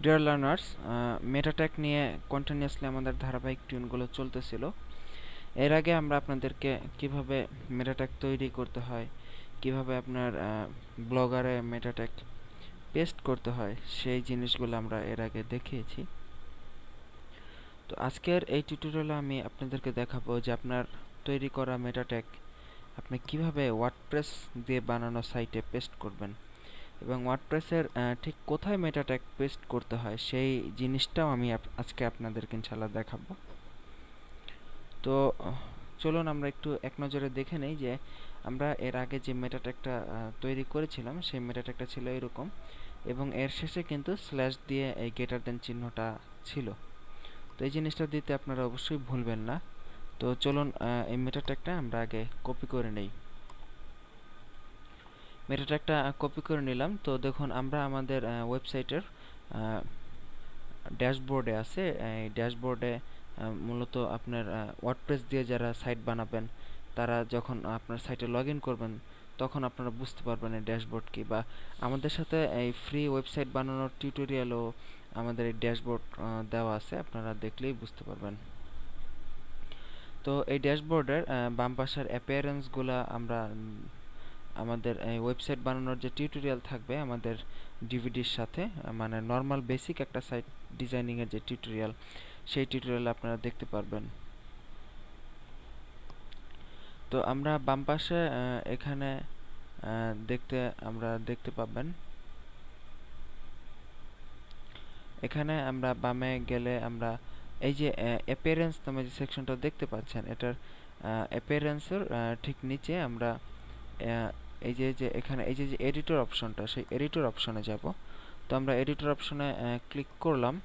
Dear learners, মেটাট্যাগ নিয়ে continuously আমাদের ধারাবাহিক টিউনগুলো চলতেছিল। এর আগে আমরা আপনাদেরকে কিভাবে মেটাট্যাগ তৈরি করতে হয়, কিভাবে আপনার ব্লগারে মেটাট্যাগ পেস্ট করতে হয়, সেই জিনিসগুলো আমরা এর আগে দেখিয়েছি। তো আজকের এই টিউটোরিয়ালে আমি আপনাদেরকে দেখাবো যে আপনার তৈরি করা মেটাট্যাগ আপনি কিভাবে ওয়ার্ডপ্রেস দিয়ে বানানো সাইটে পেস্ট করবেন, এবং ওয়ার্ডপ্রেসের ঠিক কোথায় মেটা ট্যাগ পেস্ট করতে হয় সেই জিনিসটাও আমি আজকে আপনাদেরকে ইনশাল্লাহ দেখাবো। তো চলুন আমরা একটু এক নজরে দেখে নেই যে আমরা এর আগে যে মেটা ট্যাগটা তৈরি করেছিলাম সেই মেটা ট্যাগটা ছিল এরকম, এবং এর শেষে কিন্তু স্ল্যাশ দিয়ে এই গ্রেটার দেন চিহ্নটা ছিল। তো এই জিনিসটা দিতে আপনারা অবশ্যই ভুলবেন না। তো চলুন এই মেটা ট্যাগটা আমরা আগে কপি করে নেই। মেটা ট্যাগটা কপি করে নিলাম। তো দেখুন আমরা আমাদের ওয়েবসাইটের ড্যাশবোর্ডে আছে। এই ড্যাশবোর্ডে মূলত আপনার ওয়ার্ডপ্রেস দিয়ে যারা সাইট বানাবেন তারা যখন আপনার সাইটে লগ ইন করবেন তখন আপনারা বুঝতে পারবেন এই ড্যাশবোর্ড কি, বা আমাদের সাথে এই ফ্রি ওয়েবসাইট বানানোর টিউটোরিয়ালও আমাদের এই ড্যাশবোর্ড দেওয়া আছে, আপনারা দেখলেই বুঝতে পারবেন। তো এই ড্যাশবোর্ডের বাম পাশের অ্যাপিয়ারেন্সগুলো আমরা আমাদের এই ওয়েবসাইট বানানোর যে টিউটোরিয়াল থাকবে আমাদের ডিভিডির সাথে, মানে নর্মাল বেসিক একটা সাইট ডিজাইনিং এর যে টিউটোরিয়াল সেই টিউটোরিয়াল আপনারা দেখতে পারবেন। তো আমরা বাম পাশে এখানে আমরা দেখতে পাবেন, এখানে আমরা বামে গেলে আমরা এই যে অ্যাপিয়ারেন্স নামে যে সেকশনটা দেখতে পাচ্ছেন এটার অ্যাপিয়ারেন্সের ঠিক নিচে আমরা এই যে এখানে এই যে এডিটর অপশনটা সেই এডিটর অপশনে যাব। তো আমরা এডিটর অপশনে ক্লিক করলাম।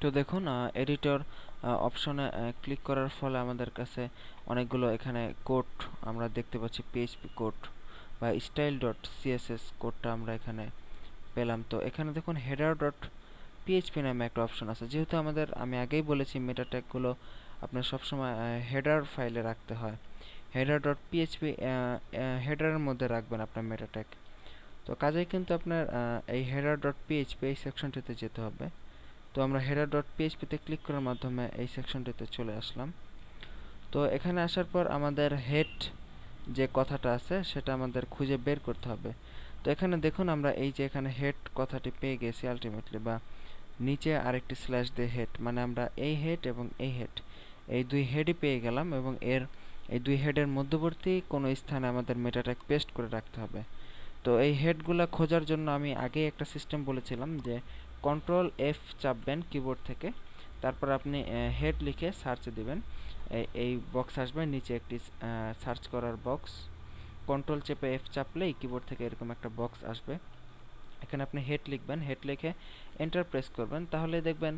তো দেখুন এডিটর অপশনে ক্লিক করার ফলে আমাদের কাছে অনেকগুলো এখানে কোড আমরা দেখতে পাচ্ছি, পিএইচপি কোড বা স্টাইল ডট সিএসএস কোডটা আমরা এখানে পেলাম। তো এখানে দেখুন হেডার ডট পিএইচপি নামে একটা অপশন আছে। যেহেতু আমি আগেই বলেছি মেটা ট্যাগগুলো আপনার সবসময় হেডার ফাইলে রাখতে হয়, হেডার ডট পিএইচপি হেডারের মধ্যে রাখবেন আপনার মেটা ট্যাগ। তো কাজেই কিন্তু আপনার এই হেডার ডট পিএইচপি এই সেকশনটিতে যেতে হবে। তো আমরা হেডার ডট পিএইচপিতে ক্লিক করার মাধ্যমে এই সেকশনটিতে চলে আসলাম। তো এখানে আসার পর আমাদের হেড যে কথাটা আছে সেটা আমাদের খুঁজে বের করতে হবে। তো এখানে দেখুন আমরা এই যে এখানে হেড কথাটি পেয়ে গেছি আলটিমেটলি, বা নিচে আরেকটি স্ল্যাশ দিয়ে হেড, মানে আমরা এই হেড এবং এই হেড এই দুই হেডই পেয়ে গেলাম, এবং এই দুই হেডের মধ্যবর্তী কোনো স্থানে আমাদের মেটা ট্যাগ পেস্ট করে রাখতে হবে। তো এই হেডগুলা খোঁজার জন্য আমি আগেই একটা সিস্টেম বলেছিলাম যে কন্ট্রোল এফ চাপবেন কিবোর্ড থেকে, তারপর আপনি হেড লিখে সার্চ দিবেন, এই বক্স আসবে, নিচে একটি সার্চ করার বক্স, কন্ট্রোল চেপে এফ চাপলেই কিবোর্ড থেকে এরকম একটা বক্স আসবে। এখানে আপনি হেড লিখবেন, হেড লিখে এন্টার প্রেস করবেন, তাহলে দেখবেন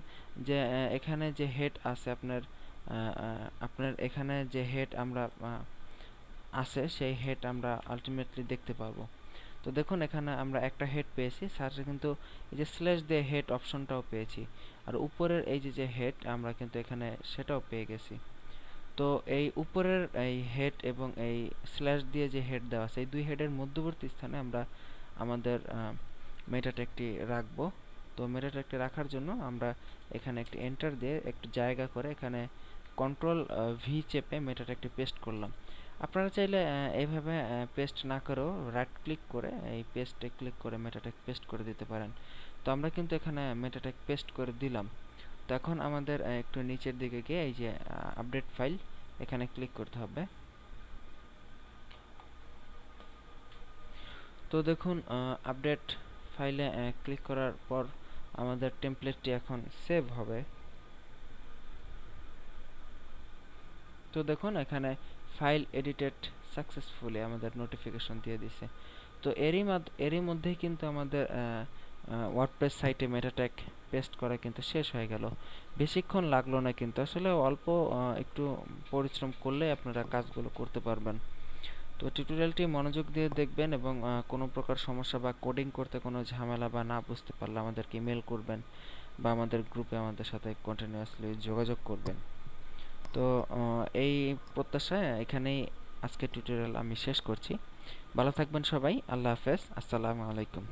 যে এখানে যে হেড আছে আপনার এখানে যে হেড আমরা আছে সেই হেড আমরা আলটিমেটলি দেখতে পাবো। তো দেখুন এখানে আমরা একটা হেড পেয়েছি, সাথে কিন্তু এই যে স্ল্যাশ দিয়ে হেড অপশনটাও পেয়েছি, আর উপরের এই যে হেড আমরা কিন্তু এখানে সেটাও পেয়ে গেছি। তো এই উপরের এই হেড এবং এই স্ল্যাশ দিয়ে যে হেড দেওয়া আছে এই দুই হেডের মধ্যবর্তী স্থানে আমরা আমাদের মেটা ট্যাগটি রাখবো। তো মেটা ট্যাগটি রাখার জন্য আমরা এখানে একটি এন্টার দিয়ে একটু জায়গা করে এখানে কন্ট্রোল ভি চেপে মেটা ট্যাগটি পেস্ট করলাম। আপনারা চাইলে এইভাবে পেস্ট না করেও রাইট ক্লিক করে এই পেস্টে ক্লিক করে মেটা ট্যাগ পেস্ট করে দিতে পারেন। তো আমরা কিন্তু এখানে মেটা ট্যাগ পেস্ট করে দিলাম। তো এখন আমাদের একটু নিচের দিকে গিয়ে এই যে আপডেট ফাইল এখানে ক্লিক করতে হবে। তো দেখুন আপডেট ফাইলে ক্লিক করার পর আমাদের টেমপ্লেটটি এখন সেভ হবে। তো দেখুন এখানে ফাইল এডিটেড সাকসেসফুলি আমাদের নোটিফিকেশন দিয়ে দিছে। তো এরই মধ্যেই কিন্তু আমাদের ওয়ার্ডপ্রেস সাইটে মেটা ট্যাগ পেস্ট করা কিন্তু শেষ হয়ে গেল। বেশিক্ষণ লাগলো না, কিন্তু আসলে অল্প একটু পরিশ্রম করলে আপনারা কাজগুলো করতে পারবেন। তো টিউটোরিয়ালটি মনোযোগ দিয়ে দেখবেন, এবং কোনো প্রকার সমস্যা বা কোডিং করতে কোনো ঝামেলা বা না বুঝতে পারলে আমাদেরকে ইমেল করবেন বা আমাদের গ্রুপে আমাদের সাথে কন্টিনিউয়াসলি যোগাযোগ করবেন। তো এই প্রত্যাশায় এখানেই আজকের টিউটোরিয়াল আমি শেষ করছি। ভালো থাকবেন সবাই। আল্লাহ হাফেজ। আসসালামু আলাইকুম।